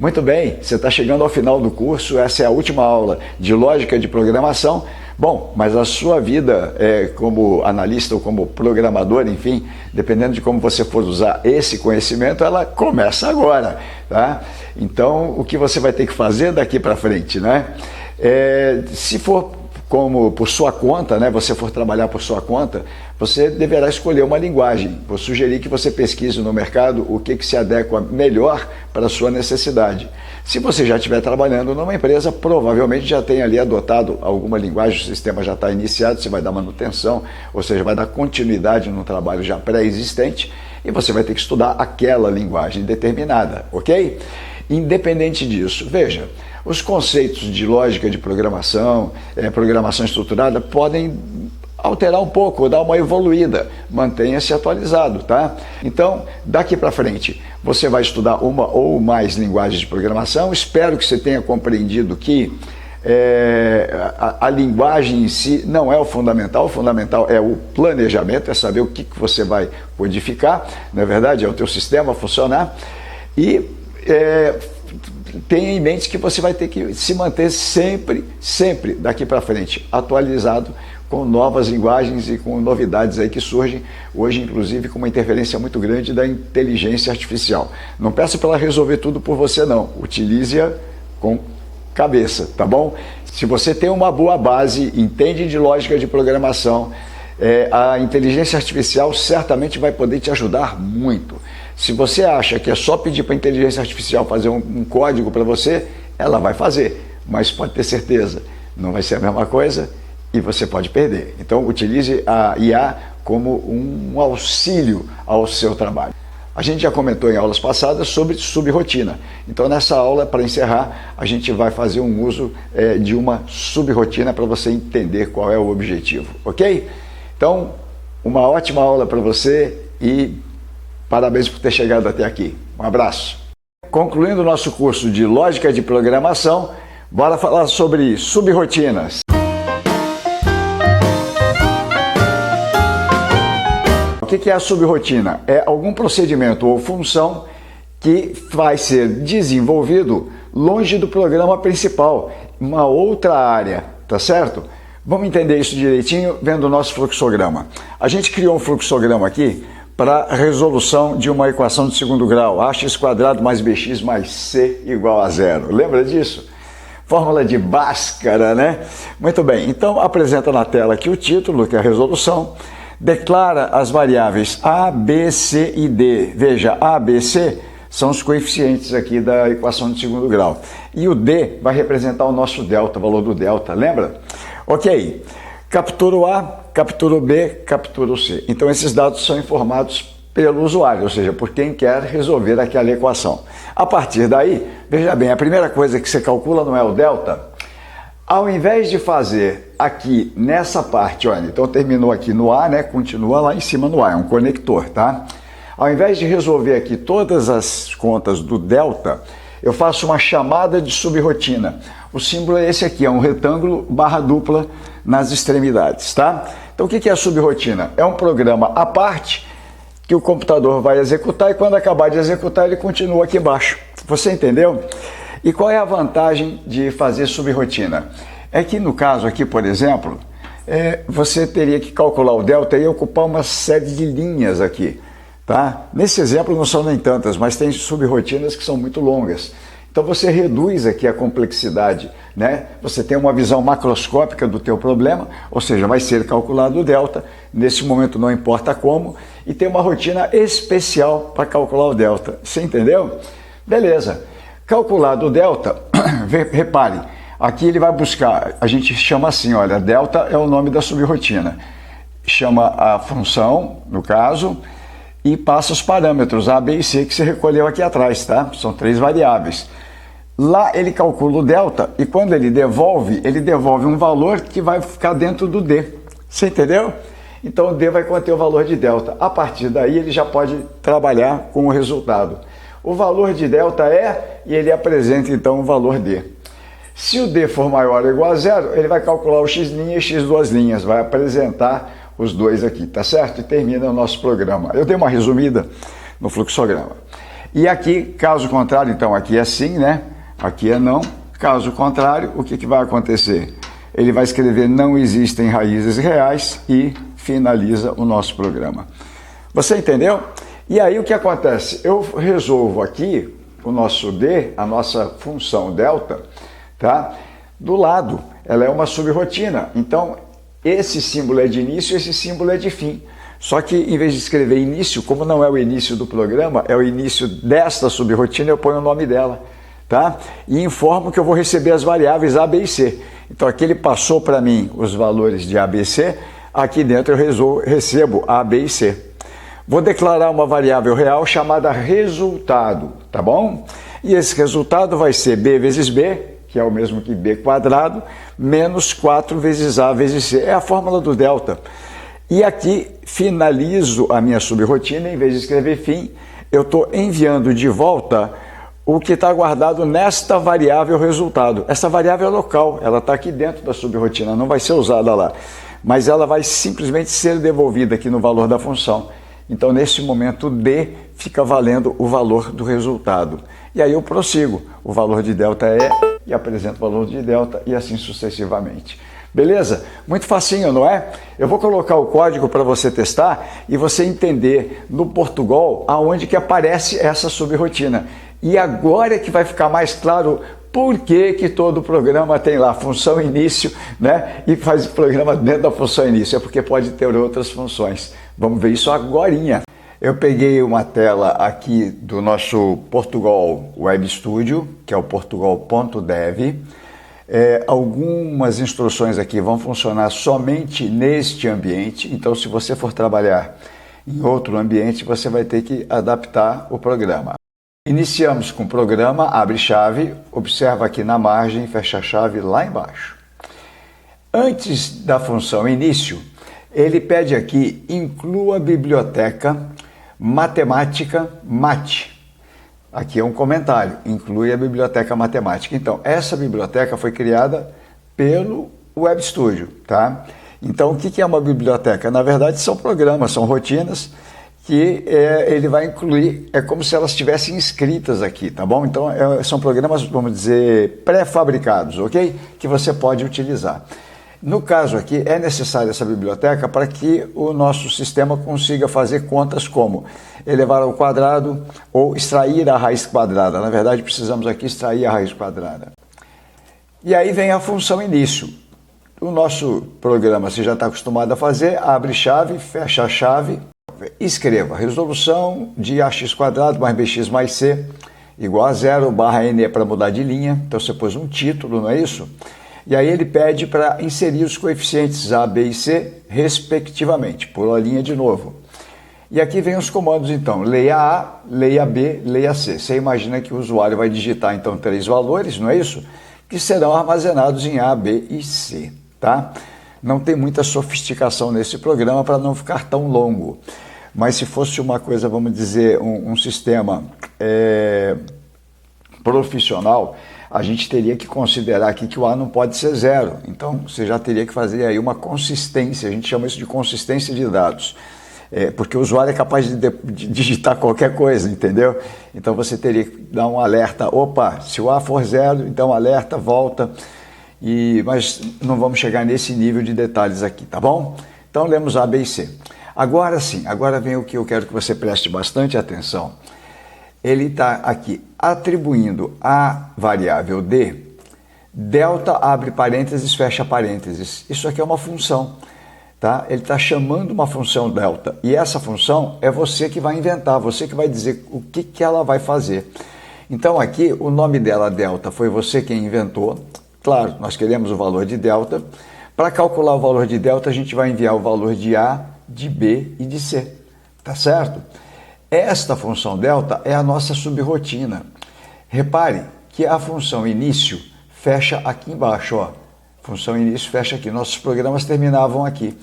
Muito bem, você está chegando ao final do curso, essa é a última aula de lógica de programação. Bom, mas a sua vida como analista ou como programador, enfim, dependendo de como você for usar esse conhecimento, ela começa agora, tá? Então, o que você vai ter que fazer daqui para frente, né? Se for como por sua conta, né, você for trabalhar por sua conta, você deverá escolher uma linguagem. Vou sugerir que você pesquise no mercado o que se adequa melhor para a sua necessidade. Se você já estiver trabalhando numa empresa, provavelmente já tem ali adotado alguma linguagem, o sistema já está iniciado, você vai dar manutenção, ou seja, vai dar continuidade no trabalho já pré-existente e você vai ter que estudar aquela linguagem determinada, ok? Independente disso, veja, os conceitos de lógica de programação, programação estruturada, podem alterar um pouco, dar uma evoluída, mantenha-se atualizado, tá? Então, daqui para frente, você vai estudar uma ou mais linguagens de programação. Espero que você tenha compreendido que a linguagem em si não é o fundamental é o planejamento, é saber o que você vai codificar, na verdade, é o teu sistema funcionar, e tenha em mente que você vai ter que se manter sempre daqui para frente, atualizado com novas linguagens e com novidades aí que surgem hoje, inclusive com uma interferência muito grande da inteligência artificial. Não peça para ela resolver tudo por você não, utilize-a com cabeça, tá bom? Se você tem uma boa base, entende de lógica de programação, a inteligência artificial certamente vai poder te ajudar muito. Se você acha que é só pedir para a inteligência artificial fazer um código para você, ela vai fazer, mas pode ter certeza, não vai ser a mesma coisa e você pode perder. Então utilize a IA como um auxílio ao seu trabalho. A gente já comentou em aulas passadas sobre subrotina. Então nessa aula, para encerrar, a gente vai fazer um uso de uma subrotina para você entender qual é o objetivo, ok? Então, uma ótima aula para você e parabéns por ter chegado até aqui. Um abraço. Concluindo o nosso curso de Lógica de Programação, bora falar sobre subrotinas. O que é a subrotina? É algum procedimento ou função que vai ser desenvolvido longe do programa principal, uma outra área, tá certo? Vamos entender isso direitinho vendo o nosso fluxograma. A gente criou um fluxograma aqui para a resolução de uma equação de segundo grau, ax² mais bx mais c igual a zero. Lembra disso? Fórmula de Bhaskara, né? Muito bem, então apresenta na tela aqui o título, que é a resolução, declara as variáveis a, b, c e d. Veja, a, b, c são os coeficientes aqui da equação de segundo grau. E o d vai representar o nosso delta, o valor do delta, lembra? Ok, captura o A, captura o B, captura o C. Então esses dados são informados pelo usuário, ou seja, por quem quer resolver aquela equação. A partir daí, veja bem, a primeira coisa que você calcula não é o delta. Ao invés de fazer aqui nessa parte, olha, então terminou aqui no A, né? Continua lá em cima no A, é um conector, tá? Ao invés de resolver aqui todas as contas do delta, eu faço uma chamada de subrotina. O símbolo é esse aqui, é um retângulo barra dupla nas extremidades, tá? Então o que é a subrotina? É um programa à parte que o computador vai executar e quando acabar de executar ele continua aqui embaixo. Você entendeu? E qual é a vantagem de fazer subrotina? É que no caso aqui, por exemplo, você teria que calcular o delta e ocupar uma série de linhas aqui. Tá? Nesse exemplo não são nem tantas, mas tem subrotinas que são muito longas. Então você reduz aqui a complexidade, né? Você tem uma visão macroscópica do teu problema, ou seja, vai ser calculado o delta, nesse momento não importa como, e tem uma rotina especial para calcular o delta. Você entendeu? Beleza. Calculado o delta, repare, aqui ele vai buscar, a gente chama assim, olha, delta é o nome da subrotina. Chama a função, no caso, e passa os parâmetros A, B e C que você recolheu aqui atrás, tá? São 3 variáveis. Lá ele calcula o delta e quando ele devolve um valor que vai ficar dentro do D. Você entendeu? Então o D vai conter o valor de delta. A partir daí ele já pode trabalhar com o resultado. O valor de delta e ele apresenta então o valor D. Se o D for maior ou igual a zero, ele vai calcular o x' e x duas linhas, vai apresentar os dois aqui, tá certo? E termina o nosso programa. Eu dei uma resumida no fluxograma. E aqui, caso contrário, então aqui é sim, né? Aqui é não. Caso contrário, o que vai acontecer? Ele vai escrever não existem raízes reais e finaliza o nosso programa. Você entendeu? E aí o que acontece? Eu resolvo aqui o nosso D, a nossa função delta, tá? Do lado, ela é uma subrotina. Então, esse símbolo é de início, esse símbolo é de fim. Só que em vez de escrever início, como não é o início do programa, é o início desta subrotina, eu ponho o nome dela, tá? E informo que eu vou receber as variáveis A, B e C. Então aqui ele passou para mim os valores de A, B e C, aqui dentro eu recebo A, B e C. Vou declarar uma variável real chamada resultado, tá bom? E esse resultado vai ser B vezes B, que é o mesmo que B quadrado, menos 4 vezes A vezes C. É a fórmula do delta. E aqui finalizo a minha subrotina, em vez de escrever fim, eu estou enviando de volta o que está guardado nesta variável resultado. Essa variável é local, ela está aqui dentro da subrotina, não vai ser usada lá, mas ela vai simplesmente ser devolvida aqui no valor da função. Então, nesse momento, D fica valendo o valor do resultado. E aí eu prossigo, o valor de delta é e apresento o valor de delta e assim sucessivamente. Beleza? Muito facinho, não é? Eu vou colocar o código para você testar e você entender no Portugal aonde que aparece essa subrotina. E agora é que vai ficar mais claro por que todo programa tem lá função início, né? E faz o programa dentro da função início. É porque pode ter outras funções. Vamos ver isso agorinha. Eu peguei uma tela aqui do nosso Portugal Web Studio, que é o portugal.dev. Algumas instruções aqui vão funcionar somente neste ambiente, então se você for trabalhar em outro ambiente, você vai ter que adaptar o programa. Iniciamos com o programa, abre chave, observa aqui na margem, fecha chave lá embaixo. Antes da função início, ele pede aqui, inclua a biblioteca matemática mate. Aqui é um comentário, inclui a biblioteca matemática. Então, essa biblioteca foi criada pelo Web Studio, tá? Então, o que é uma biblioteca? Na verdade, são programas, são rotinas que ele vai incluir, é como se elas estivessem escritas aqui, tá bom? Então, são programas, vamos dizer, pré-fabricados, ok? Que você pode utilizar. No caso aqui, é necessária essa biblioteca para que o nosso sistema consiga fazer contas como elevar ao quadrado ou extrair a raiz quadrada. Na verdade, precisamos aqui extrair a raiz quadrada. E aí vem a função início. O nosso programa, você já está acostumado a fazer, abre chave, fecha chave, escreva resolução de ax quadrado mais bx mais c igual a 0, barra n é para mudar de linha, então você pôs um título, não é isso? E aí ele pede para inserir os coeficientes A, B e C, respectivamente. Pula a linha de novo. E aqui vem os comandos, então. Leia A, leia B, leia C. Você imagina que o usuário vai digitar, então, 3 valores, não é isso? Que serão armazenados em A, B e C, tá? Não tem muita sofisticação nesse programa para não ficar tão longo. Mas se fosse uma coisa, vamos dizer, um sistema profissional, a gente teria que considerar aqui que o A não pode ser 0. Então, você já teria que fazer aí uma consistência, a gente chama isso de consistência de dados. Porque o usuário é capaz de digitar qualquer coisa, entendeu? Então, você teria que dar um alerta, opa, se o A for 0, então alerta, volta. Mas não vamos chegar nesse nível de detalhes aqui, tá bom? Então, lemos A, B e C. Agora sim, agora vem o que eu quero que você preste bastante atenção. Ele está aqui atribuindo à variável D, delta, abre parênteses, fecha parênteses. Isso aqui é uma função, tá? Ele está chamando uma função delta. E essa função é você que vai inventar, você que vai dizer o que ela vai fazer. Então aqui, o nome dela, delta, foi você quem inventou. Claro, nós queremos o valor de delta. Para calcular o valor de delta, a gente vai enviar o valor de A, de B e de C, tá certo? Esta função delta é a nossa subrotina. Repare que a função início fecha aqui embaixo, ó. Função início fecha aqui. Nossos programas terminavam aqui.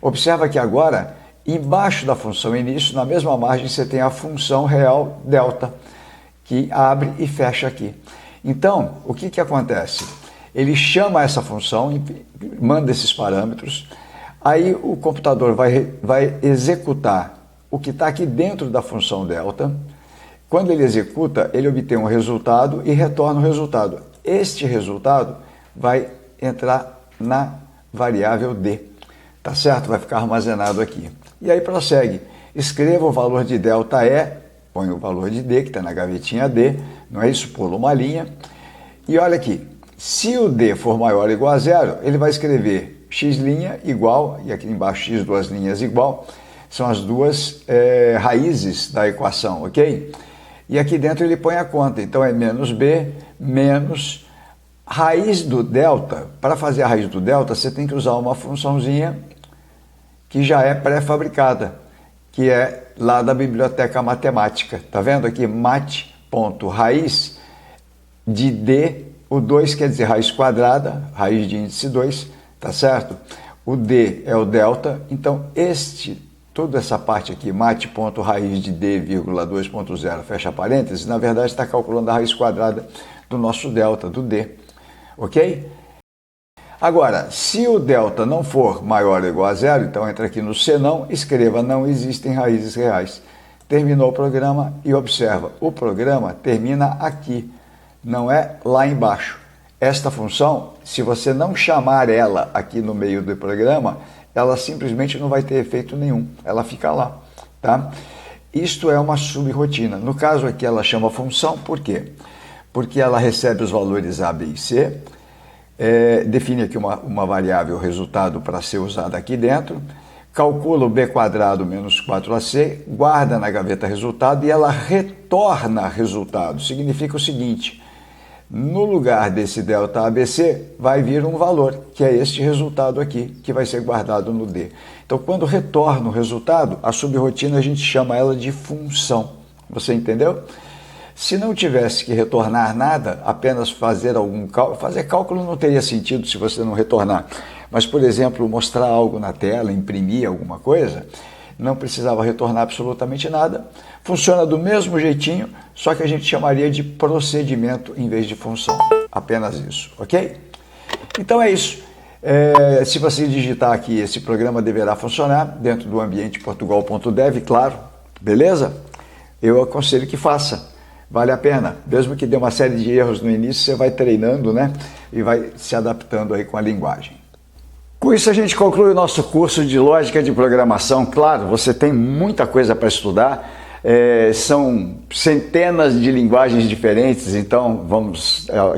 Observa que agora, embaixo da função início, na mesma margem, você tem a função real delta, que abre e fecha aqui. Então, o que acontece? Ele chama essa função, manda esses parâmetros, aí o computador vai executar o que está aqui dentro da função delta, Quando ele executa, ele obtém um resultado e retorna o resultado. Este resultado vai entrar na variável D, tá certo? Vai ficar armazenado aqui. E aí prossegue. Escreva o valor de ΔE, põe o valor de D, que está na gavetinha D, não é isso? Pula uma linha. E olha aqui, se o D for maior ou igual a zero, ele vai escrever x' igual, e aqui embaixo x duas linhas igual, são as duas raízes da equação, ok? E aqui dentro ele põe a conta, então é menos B, menos raiz do delta. Para fazer a raiz do delta, você tem que usar uma funçãozinha que já é pré-fabricada, que é lá da biblioteca matemática. Tá vendo aqui? mat.raiz de D, o 2 quer dizer raiz quadrada, raiz de índice 2, tá certo? O D é o delta, então toda essa parte aqui, mat.raiz de D, 2.0, fecha parênteses, na verdade está calculando a raiz quadrada do nosso delta, do D, ok? Agora, se o delta não for maior ou igual a zero, então entra aqui no senão, escreva não existem raízes reais. Terminou o programa e observa, o programa termina aqui, não é lá embaixo. Esta função, se você não chamar ela aqui no meio do programa, ela simplesmente não vai ter efeito nenhum, ela fica lá, tá? Isto é uma subrotina. No caso aqui ela chama função, por quê? Porque ela recebe os valores A, B e C, define aqui uma variável resultado para ser usada aqui dentro, calcula o b² menos 4ac, guarda na gaveta resultado e ela retorna resultado. Significa o seguinte, no lugar desse delta ABC vai vir um valor, que é este resultado aqui, que vai ser guardado no D. Então, quando retorna o resultado, a subrotina a gente chama ela de função. Você entendeu? Se não tivesse que retornar nada, apenas fazer algum cálculo, fazer cálculo não teria sentido se você não retornar. Mas, por exemplo, mostrar algo na tela, imprimir alguma coisa, não precisava retornar absolutamente nada. Funciona do mesmo jeitinho, só que a gente chamaria de procedimento em vez de função. Apenas isso, ok? Então é isso. Se você digitar aqui, esse programa deverá funcionar dentro do ambiente portugal.dev, claro, beleza? Eu aconselho que faça. Vale a pena, mesmo que dê uma série de erros no início, você vai treinando, né? E vai se adaptando aí com a linguagem. Com isso a gente conclui o nosso curso de Lógica de Programação. Claro, você tem muita coisa para estudar, são centenas de linguagens diferentes, então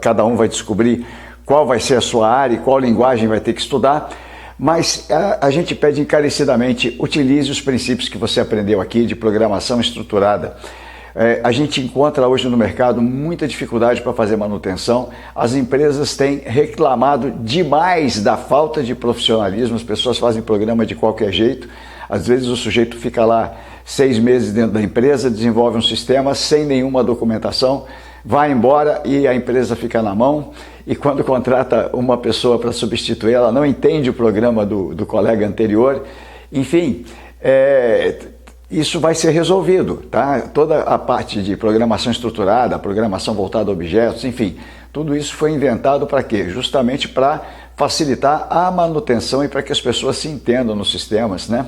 cada um vai descobrir qual vai ser a sua área e qual linguagem vai ter que estudar. Mas a gente pede encarecidamente, utilize os princípios que você aprendeu aqui de programação estruturada. A gente encontra hoje no mercado muita dificuldade para fazer manutenção, as empresas têm reclamado demais da falta de profissionalismo, as pessoas fazem programa de qualquer jeito, às vezes o sujeito fica lá 6 meses dentro da empresa, desenvolve um sistema sem nenhuma documentação, vai embora e a empresa fica na mão, e quando contrata uma pessoa para substituir, ela não entende o programa do colega anterior, enfim, isso vai ser resolvido, tá? Toda a parte de programação estruturada, programação voltada a objetos, enfim, tudo isso foi inventado para quê? Justamente para facilitar a manutenção e para que as pessoas se entendam nos sistemas, né?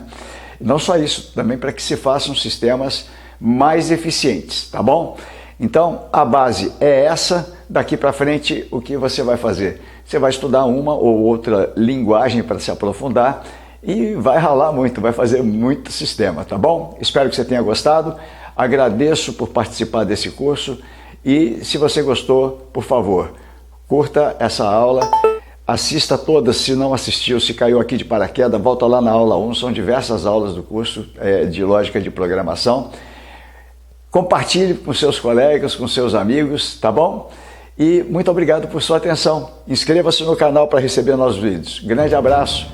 Não só isso, também para que se façam sistemas mais eficientes, tá bom? Então, a base é essa, daqui para frente, o que você vai fazer? Você vai estudar uma ou outra linguagem para se aprofundar, e vai ralar muito, vai fazer muito sistema, tá bom? Espero que você tenha gostado, agradeço por participar desse curso e se você gostou, por favor, curta essa aula, assista todas, se não assistiu, se caiu aqui de paraquedas, volta lá na aula 1, são diversas aulas do curso de Lógica de Programação. Compartilhe com seus colegas, com seus amigos, tá bom? E muito obrigado por sua atenção. Inscreva-se no canal para receber novos vídeos. Grande abraço!